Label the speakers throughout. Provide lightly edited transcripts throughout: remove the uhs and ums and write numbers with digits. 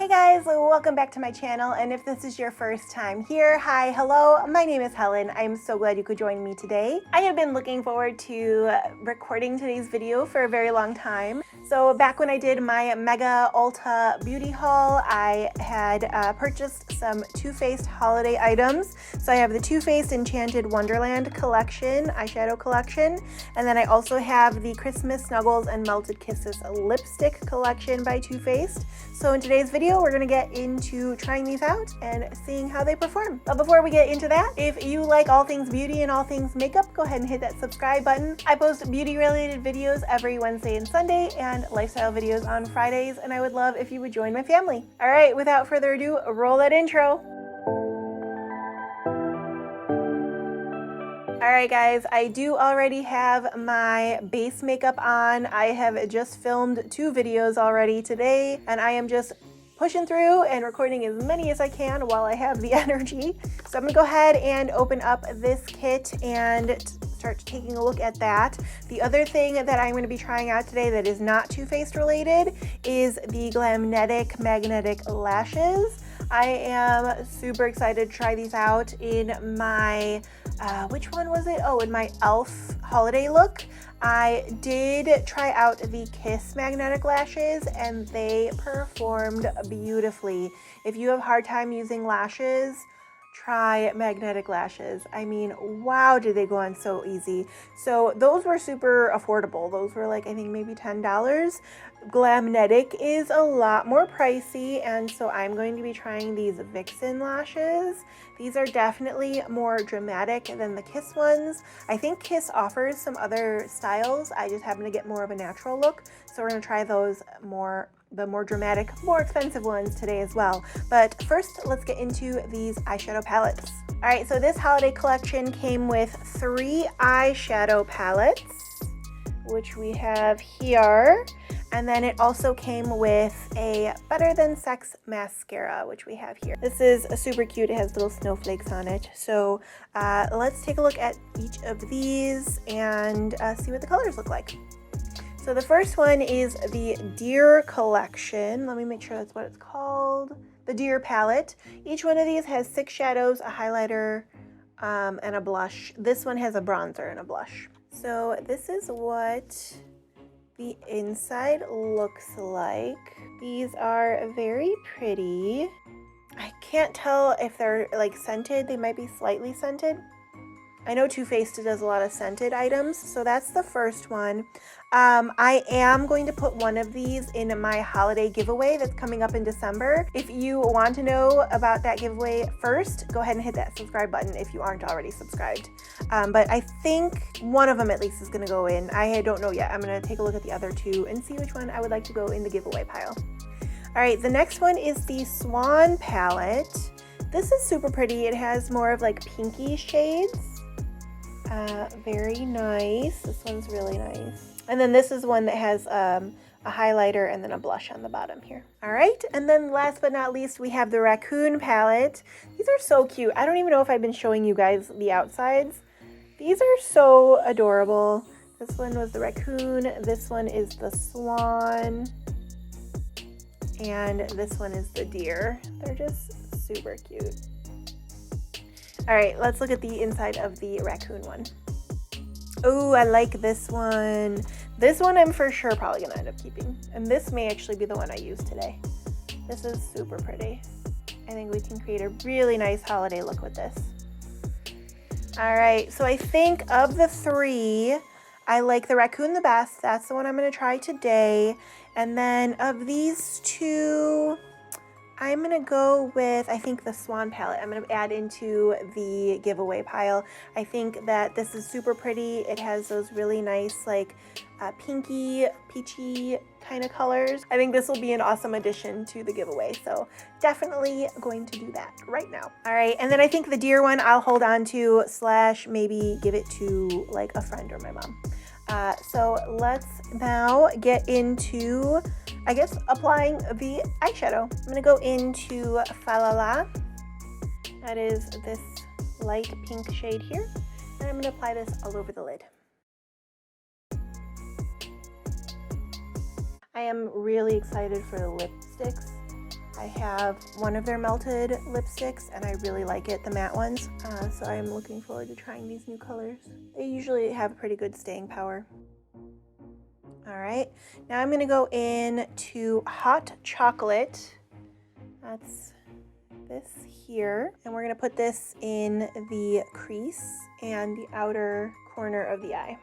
Speaker 1: Hey guys, welcome back to my channel, and if this is your first time here, hi, hello, my name is Helen. I'm so glad you could join me today. I have been looking forward to recording today's video for a very long time. So back when I did my Mega Ulta beauty haul, I had purchased some Too Faced holiday items. So I have the Too Faced Enchanted Wonderland collection, eyeshadow collection, and then I also have the Christmas Snuggles and Melted Kisses lipstick collection by Too Faced. So in today's video, we're gonna get into trying these out and seeing how they perform. But before we get into that, if you like all things beauty and all things makeup, go ahead and hit that subscribe button. I post beauty related videos every Wednesday and Sunday and lifestyle videos on Fridays, and I would love if you would join my family. All right, without further ado, roll that intro. Alright guys, I do already have my base makeup on. I have just filmed 2 videos already today, and I am just pushing through and recording as many as I can while I have the energy. So I'm gonna go ahead and open up this kit and start taking a look at that. The other thing that I'm gonna be trying out today that is not Too Faced related is the Glamnetic Magnetic Lashes. I am super excited to try these out in my, which one was it? Oh, in my e.l.f. holiday look. I did try out the Kiss Magnetic Lashes and they performed beautifully. If you have a hard time using lashes, try Magnetic Lashes. I mean, wow, did they go on so easy. So those were super affordable. Those were like, I think maybe $10. Glamnetic is a lot more pricey, and so I'm going to be trying these Vixen lashes. These are definitely more dramatic than the Kiss ones. I think Kiss offers some other styles. I just happen to get more of a natural look, so we're gonna try those the more dramatic, more expensive ones today as well. But first, let's get into these eyeshadow palettes. All right, so this holiday collection came with 3 eyeshadow palettes, which we have here. And then it also came with a Better Than Sex mascara, which we have here. This is super cute. It has little snowflakes on it. So let's take a look at each of these and see what the colors look like. So the first one is the Dear collection. Let me make sure that's what it's called. The Dear palette. Each one of these has 6 shadows, a highlighter, and a blush. This one has a bronzer and a blush. So this is what the inside looks like. These are very pretty. I can't tell if they're like scented. They might be slightly scented. I know Too Faced does a lot of scented items, so that's the first one. I am going to put one of these in my holiday giveaway that's coming up in December. If you want to know about that giveaway first, go ahead and hit that subscribe button if you aren't already subscribed. But I think one of them at least is going to go in. I don't know yet. I'm going to take a look at the other 2 and see which one I would like to go in the giveaway pile. All right, the next one is the Swan palette. This is super pretty. It has more of like pinky shades. Very nice. This one's really nice. And then this is one that has a highlighter and then a blush on the bottom here. All right, and then last but not least, we have the Raccoon palette. These are so cute. I don't even know if I've been showing you guys the outsides. These are so adorable. This one was the Raccoon. This one is the Swan. And this one is the Deer. They're just super cute. All right, let's look at the inside of the Raccoon one. Oh, I like this one. This one I'm for sure probably gonna end up keeping. And this may actually be the one I use today. This is super pretty. I think we can create a really nice holiday look with this. All right, so I think of the 3, I like the Raccoon the best. That's the one I'm gonna try today. And then of these 2, I'm gonna go with, I think, the Swan palette. I'm gonna add into the giveaway pile. I think that this is super pretty. It has those really nice, like, pinky, peachy kind of colors. I think this will be an awesome addition to the giveaway. So definitely going to do that right now. All right, and then I think the Dear one I'll hold on to / maybe give it to like a friend or my mom. So let's now get into, I guess, applying the eyeshadow. I'm gonna go into Falala. That is this light pink shade here. And I'm gonna apply this all over the lid. I am really excited for the lipsticks. I have one of their melted lipsticks and I really like it, the matte ones. So I'm looking forward to trying these new colors. They usually have pretty good staying power. All right, now I'm gonna go in to Hot Chocolate. That's this here. And we're gonna put this in the crease and the outer corner of the eye.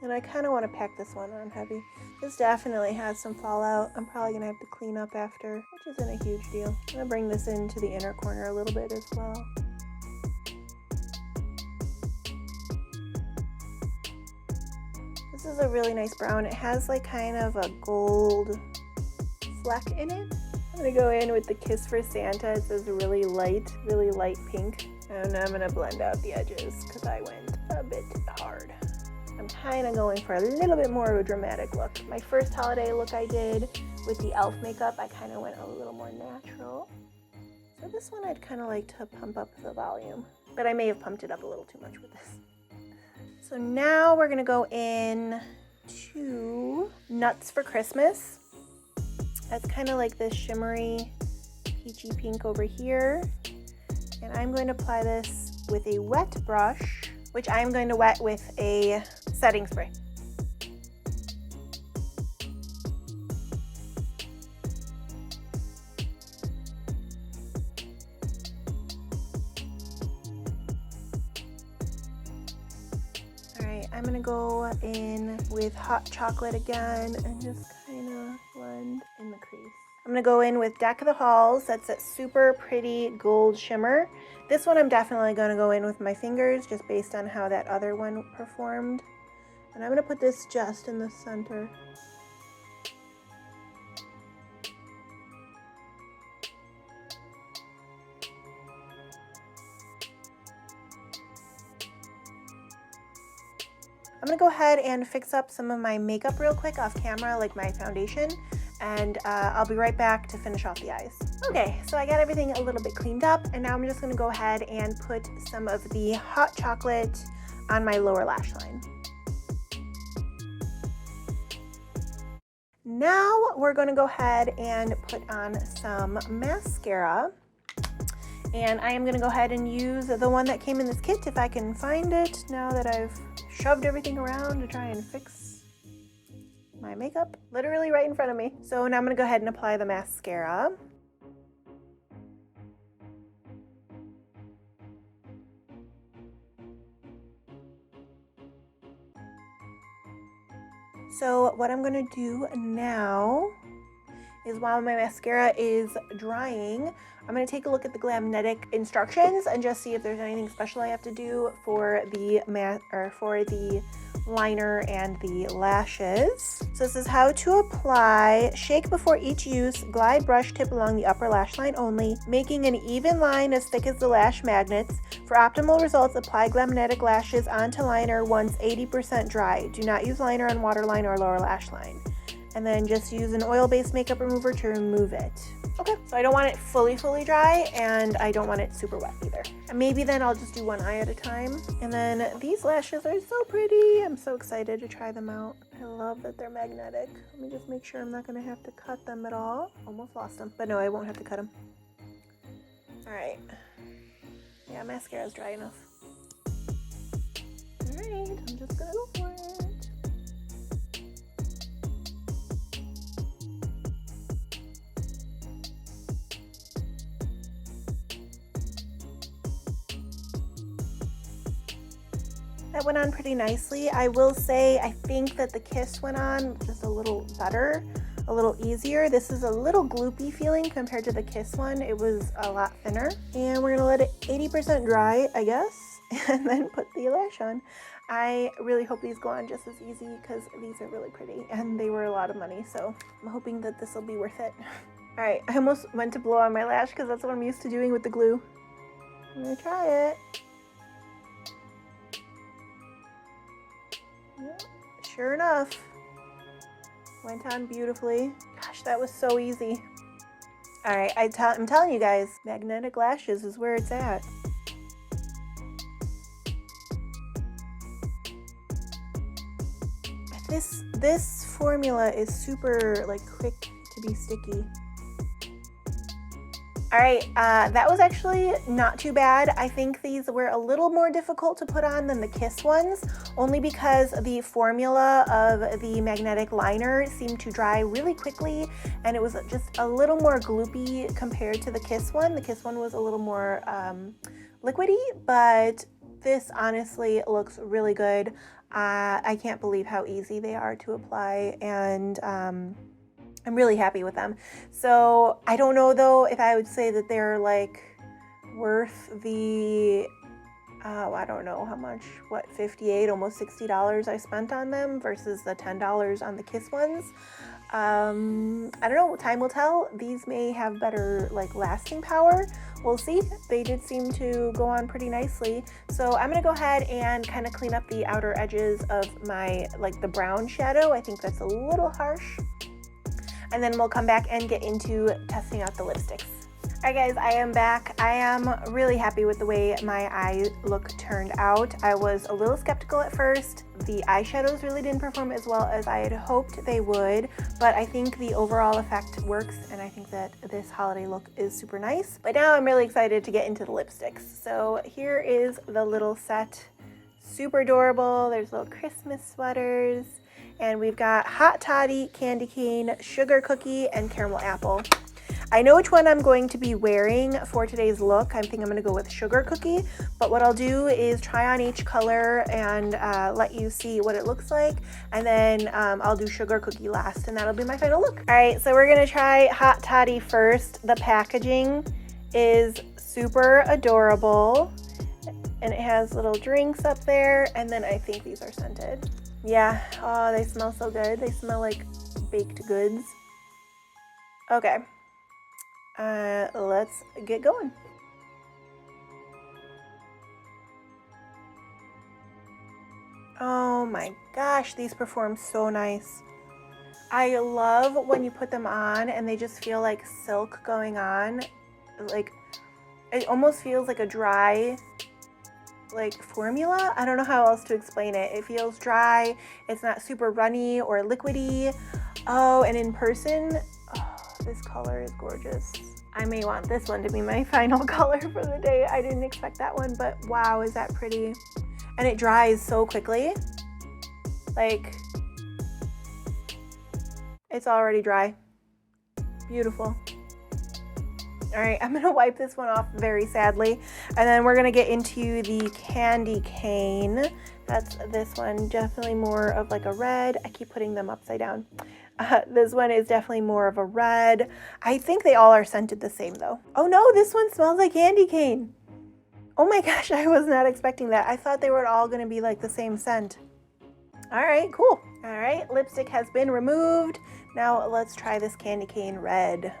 Speaker 1: And I kind of want to pack this one on heavy. This definitely has some fallout. I'm probably going to have to clean up after, which isn't a huge deal. I'm going to bring this into the inner corner a little bit as well. This is a really nice brown. It has like kind of a gold fleck in it. I'm going to go in with the Kiss for Santa. It says really light pink. And I'm going to blend out the edges because I went a bit hard. I'm kind of going for a little bit more of a dramatic look. My first holiday look I did with the e.l.f. makeup, I kind of went a little more natural. So this one I'd kind of like to pump up the volume, but I may have pumped it up a little too much with this. So now we're gonna go in to Nuts for Christmas. That's kind of like this shimmery peachy pink over here. And I'm going to apply this with a wet brush, which I'm going to wet with a setting spray. All right, I'm gonna go in with Hot Chocolate again and just kind of blend in the crease. I'm gonna go in with Deck of the Halls. That's that super pretty gold shimmer. This one I'm definitely gonna go in with my fingers just based on how that other one performed. And I'm gonna put this just in the center. I'm gonna go ahead and fix up some of my makeup real quick off camera, like my foundation, and I'll be right back to finish off the eyes. Okay, so I got everything a little bit cleaned up, and now I'm just gonna go ahead and put some of the Hot Chocolate on my lower lash line. Now we're gonna go ahead and put on some mascara. And I am gonna go ahead and use the one that came in this kit if I can find it, now that I've shoved everything around to try and fix my makeup literally right in front of me. So now I'm gonna go ahead and apply the mascara. So what I'm gonna do now is, while my mascara is drying, I'm going to take a look at the Glamnetic instructions and just see if there's anything special I have to do for the liner and the lashes. So this is how to apply. Shake before each use. Glide brush tip along the upper lash line only, making an even line as thick as the lash magnets. For optimal results, apply Glamnetic lashes onto liner once 80% dry. Do not use liner on waterline or lower lash line. And then just use an oil-based makeup remover to remove it. Okay, so I don't want it fully dry, and I don't want it super wet either. And maybe then I'll just do one eye at a time. And then these lashes are so pretty. I'm so excited to try them out. I love that they're magnetic. Let me just make sure I'm not gonna have to cut them at all. Almost lost them, but no, I won't have to cut them. All right. Yeah, mascara's dry enough. All right, I'm just gonna go for it. That went on pretty nicely. I will say, I think that the Kiss went on just a little better, a little easier. This is a little gloopy feeling compared to the Kiss one. It was a lot thinner. And we're gonna let it 80% dry, I guess, and then put the lash on. I really hope these go on just as easy because these are really pretty and they were a lot of money. So I'm hoping that this will be worth it. All right, I almost went to blow on my lash because that's what I'm used to doing with the glue. I'm gonna try it. Yep, sure enough, went on beautifully. Gosh, that was so easy. All right, I'm telling you guys, magnetic lashes is where it's at. This formula is super like quick to be sticky. All right, that was actually not too bad. I think these were a little more difficult to put on than the Kiss ones, only because the formula of the magnetic liner seemed to dry really quickly, and it was just a little more gloopy compared to the Kiss one. The Kiss one was a little more liquidy, but this honestly looks really good. I can't believe how easy they are to apply, and I'm really happy with them. So I don't know though if I would say that they're like worth the, I don't know how much, what, $58, almost $60 I spent on them versus the $10 on the Kiss ones. I don't know, time will tell. These may have better like lasting power. We'll see. They did seem to go on pretty nicely. So I'm gonna go ahead and kind of clean up the outer edges of my, like the brown shadow. I think that's a little harsh. And then we'll come back and get into testing out the lipsticks. All right guys, I am back. I am really happy with the way my eye look turned out. I was a little skeptical at first. The eyeshadows really didn't perform as well as I had hoped they would, but I think the overall effect works, and I think that this holiday look is super nice. But now I'm really excited to get into the lipsticks. So here is the little set. Super adorable. There's little Christmas sweaters. And we've got Hot Toddy, Candy Cane, Sugar Cookie, and Caramel Apple. I know which one I'm going to be wearing for today's look. I think I'm gonna go with Sugar Cookie, but what I'll do is try on each color and let you see what it looks like, and then I'll do Sugar Cookie last, and that'll be my final look. All right, so we're gonna try Hot Toddy first. The packaging is super adorable, and it has little drinks up there, and then I think these are scented. Yeah, oh, they smell so good. They smell like baked goods. Okay, let's get going. Oh my gosh, these perform so nice. I love when you put them on and they just feel like silk going on. Like, it almost feels like a dry like formula. I don't know how else to explain it. It feels dry. It's not super runny or liquidy. Oh, and in person, oh, this color is gorgeous. I may want this one to be my final color for the day. I didn't expect that one, but wow, is that pretty. And it dries so quickly. Like, it's already dry. Beautiful. All right, I'm gonna wipe this one off very sadly, and then we're gonna get into the Candy Cane. That's this one, definitely more of like a red. I keep putting them upside down. This one is definitely more of a red. I think they all are scented the same though. Oh no, this one smells like candy cane. Oh my gosh, I was not expecting that. I thought they were all gonna be like the same scent. All right, cool. All right, lipstick has been removed. Now let's try this Candy Cane red.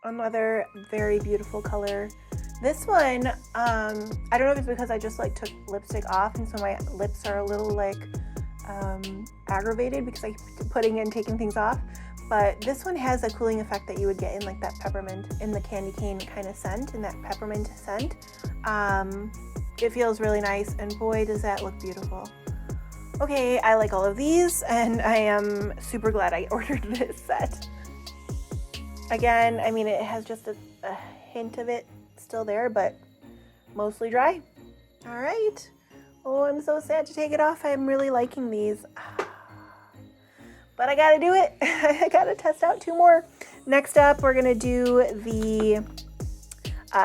Speaker 1: Another very beautiful color. This one, I don't know if it's because I just like took lipstick off and so my lips are a little like aggravated because I keep putting and taking things off, but this one has a cooling effect that you would get in like that peppermint, in the candy cane kind of scent, in that peppermint scent. It feels really nice, and boy does that look beautiful. Okay, I like all of these, and I am super glad I ordered this set. Again, I mean, it has just a hint of it still there, but mostly dry. All right. Oh, I'm so sad to take it off. I'm really liking these. But I gotta do it. I gotta test out two more. Next up, we're gonna do the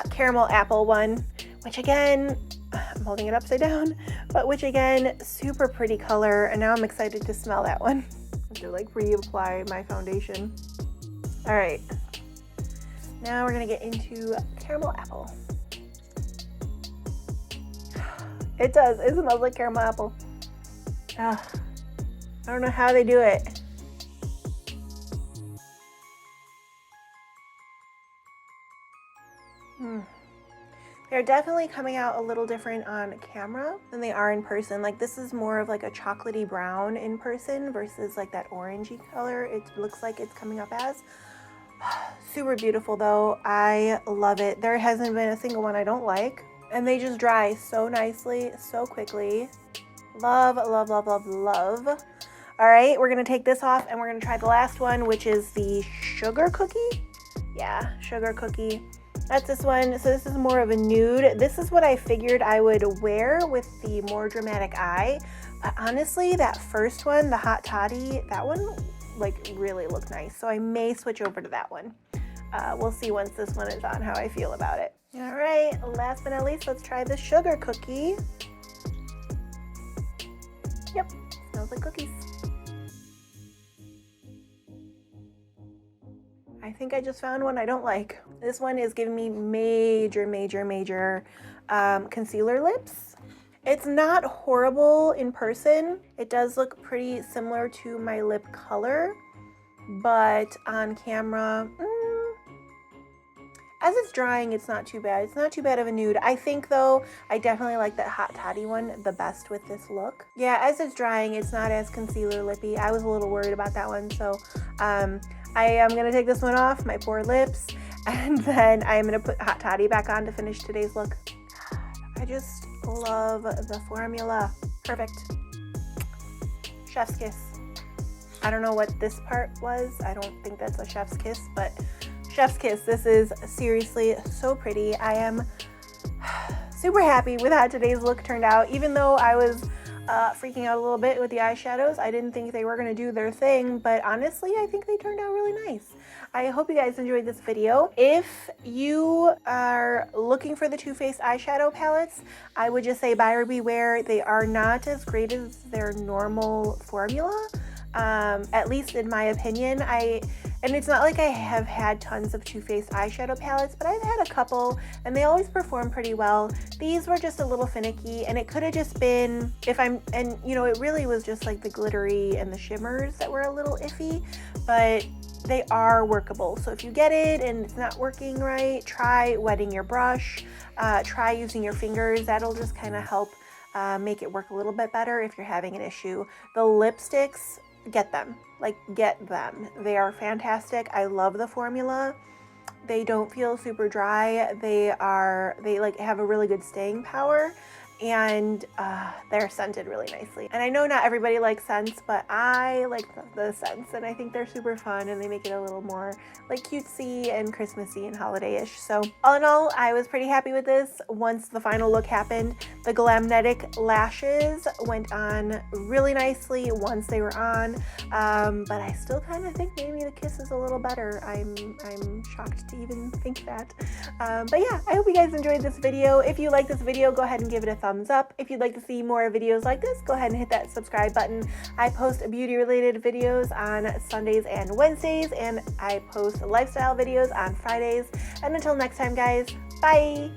Speaker 1: caramel apple one, which again, I'm holding it upside down, but which again, super pretty color. And now I'm excited to smell that one. I have to like reapply my foundation. All right, now we're gonna get into caramel apple. It does, it smells like caramel apple. I don't know how they do it. They're definitely coming out a little different on camera than they are in person. Like, this is more of like a chocolatey brown in person versus like that orangey color it looks like it's coming up as. Super beautiful though. I love it. There hasn't been a single one I don't like. And they just dry so nicely, so quickly. Love, love, love, love, love. All right, we're gonna take this off and we're gonna try the last one, which is the sugar cookie. Yeah, sugar cookie. That's this one. So this is more of a nude. This is what I figured I would wear with the more dramatic eye. But honestly, that first one, the Hot Toddy, that one like really looked nice. So I may switch over to that one. We'll see once this one is on how I feel about it. All right, last but not least, let's try the sugar cookie. Yep, smells like cookies. I think I just found one I don't like. This one is giving me major concealer lips. It's not horrible in person. It does look pretty similar to my lip color, but on camera, as it's drying, it's not too bad. It's not too bad of a nude. I think though, I definitely like that Hot Toddy one the best with this look. Yeah, as it's drying, it's not as concealer lippy. I was a little worried about that one, so I am gonna take this one off, my poor lips, and then I'm gonna put Hot Toddy back on to finish today's look. I just love the formula. Perfect. Chef's kiss. I don't know what this part was. I don't think that's a chef's kiss, but chef's kiss. This is seriously so pretty. I am super happy with how today's look turned out, even though I was freaking out a little bit with the eyeshadows. I didn't think they were going to do their thing, but honestly, I think they turned out really nice. I hope you guys enjoyed this video. If you are looking for the Too Faced eyeshadow palettes, I would just say buyer beware. They are not as great as their normal formula, at least in my opinion. And it's not like I have had tons of Too Faced eyeshadow palettes, but I've had a couple and they always perform pretty well. These were just a little finicky, and it could have just been, it really was just like the glittery and the shimmers that were a little iffy, but they are workable. So if you get it and it's not working right, try wetting your brush, try using your fingers. That'll just kind of help make it work a little bit better if you're having an issue. The lipsticks, get them. They are fantastic. I love the formula. They don't feel super dry. They have a really good staying power, and they're scented really nicely. And I know not everybody likes scents, but I like the scents, and I think they're super fun, and they make it a little more like cutesy and Christmassy and holiday-ish. So all in all, I was pretty happy with this. Once the final look happened, the Glamnetic lashes went on really nicely once they were on, but I still kind of think maybe the kiss is a little better. I'm shocked to even think that. But yeah, I hope you guys enjoyed this video. If you like this video, go ahead and give it a thumbs up. If you'd like to see more videos like this, go ahead and hit that subscribe button. I post beauty related videos on Sundays and Wednesdays, and I post lifestyle videos on Fridays. And until next time, guys, bye!